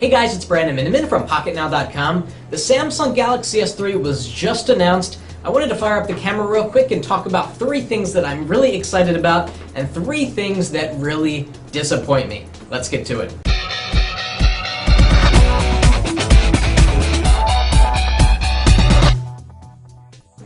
Hey guys, it's Brandon Miniman from PocketNow.com. The Samsung Galaxy S3 was just announced. I wanted to fire up the camera real quick and talk about 3 things that I'm really excited about and 3 things that really disappoint me. Let's get to it.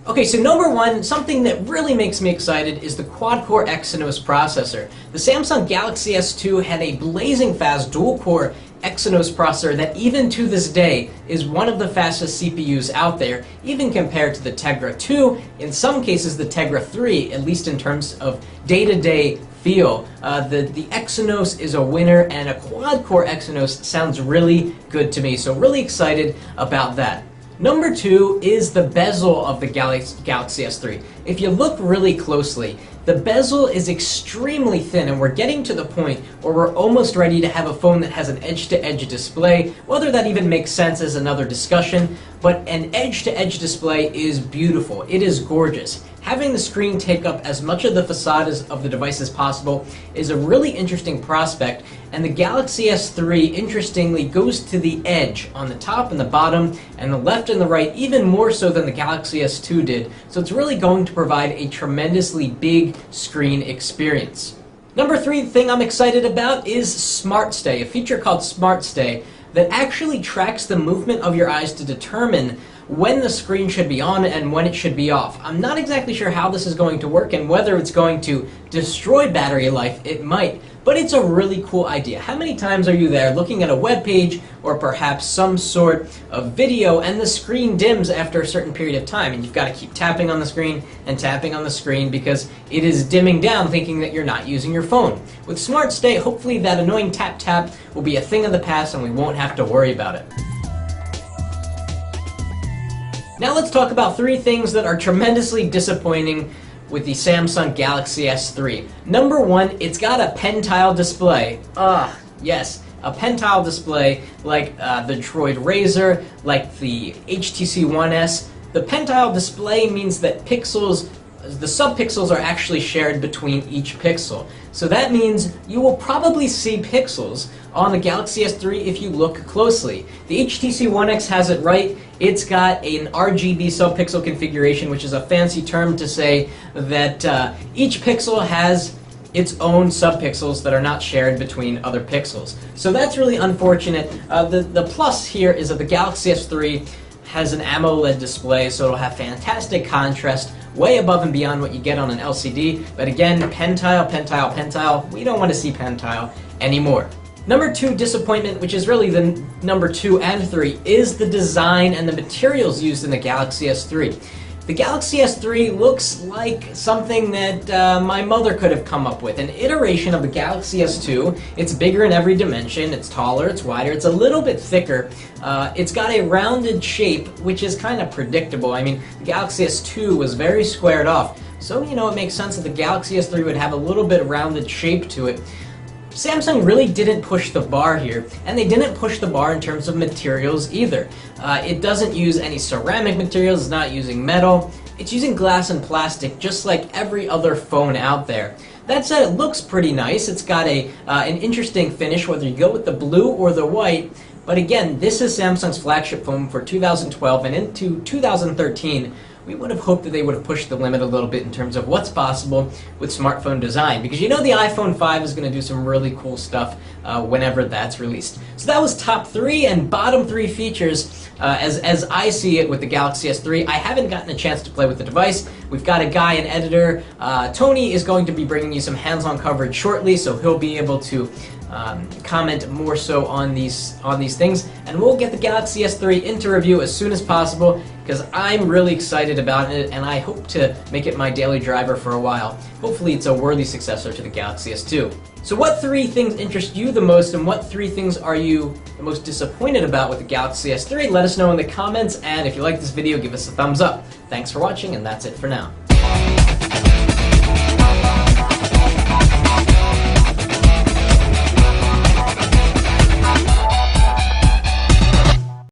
Okay, so number 1, something that really makes me excited is the quad-core Exynos processor. The Samsung Galaxy S2 had a blazing fast dual-core Exynos processor that even to this day is one of the fastest CPUs out there, even compared to the Tegra 2, in some cases the Tegra 3, at least in terms of day-to-day feel. The Exynos is a winner, and a quad-core Exynos sounds really good to me, so really excited about that. Number 2 is the bezel of the Galaxy S3. If you look really closely, the bezel is extremely thin, and we're getting to the point where we're almost ready to have a phone that has an edge-to-edge display. Whether that even makes sense is another discussion, but an edge-to-edge display is beautiful. It is gorgeous. Having the screen take up as much of the facade of the device as possible is a really interesting prospect, and the Galaxy S3, interestingly, goes to the edge on the top and the bottom, and the left and the right, even more so than the Galaxy S2 did, so it's really going to provide a tremendously big screen experience. Number 3 thing I'm excited about is Smart Stay, a feature called Smart Stay that actually tracks the movement of your eyes to determine when the screen should be on and when it should be off. I'm not exactly sure how this is going to work and whether it's going to destroy battery life. It might, but it's a really cool idea. How many times are you there looking at a web page or perhaps some sort of video and the screen dims after a certain period of time, and you've got to keep tapping on the screen and tapping on the screen because it is dimming down, thinking that you're not using your phone. With Smart Stay, hopefully that annoying tap will be a thing of the past and we won't have to worry about it. Now let's talk about 3 things that are tremendously disappointing with the Samsung Galaxy S3. Number 1, it's got a pen-tile display. Yes, a pen-tile display like the Droid Razr, like the HTC One S. The pen-tile display means that the subpixels are actually shared between each pixel. So that means you will probably see pixels on the Galaxy S3 if you look closely. The HTC One X has it right. It's got an RGB subpixel configuration, which is a fancy term to say that each pixel has its own subpixels that are not shared between other pixels. So that's really unfortunate. The plus here is that the Galaxy S3 has an AMOLED display, so it'll have fantastic contrast, way above and beyond what you get on an LCD. But again, pen-tile, we don't want to see pen-tile anymore. Number 2 disappointment, which is really the number 2 and 3, is the design and the materials used in the Galaxy S3. The Galaxy S3 looks like something that my mother could have come up with. An iteration of the Galaxy S2. It's bigger in every dimension, it's taller, it's wider, it's a little bit thicker. It's got a rounded shape, which is kind of predictable. I mean, the Galaxy S2 was very squared off. So, you know, it makes sense that the Galaxy S3 would have a little bit rounded shape to it. Samsung really didn't push the bar here, and they didn't push the bar in terms of materials either. It doesn't use any ceramic materials, it's not using metal, it's using glass and plastic just like every other phone out there. That said, it looks pretty nice. It's got an interesting finish, whether you go with the blue or the white, but again, this is Samsung's flagship phone for 2012, and into 2013, we would have hoped that they would have pushed the limit a little bit in terms of what's possible with smartphone design, because you know the iPhone 5 is going to do some really cool stuff whenever that's released. So that was top 3 and bottom 3 features as I see it with the Galaxy S3. I haven't gotten a chance to play with the device. We've got a guy, an editor. Tony is going to be bringing you some hands-on coverage shortly, so he'll be able to comment more so on these things, and we'll get the Galaxy S3 into review as soon as possible because I'm really excited about it and I hope to make it my daily driver for a while. Hopefully it's a worthy successor to the Galaxy S2. So what 3 things interest you the most, and what 3 things are you the most disappointed about with the Galaxy S3? Let us know in the comments, and if you like this video, give us a thumbs up. Thanks for watching, and that's it for now.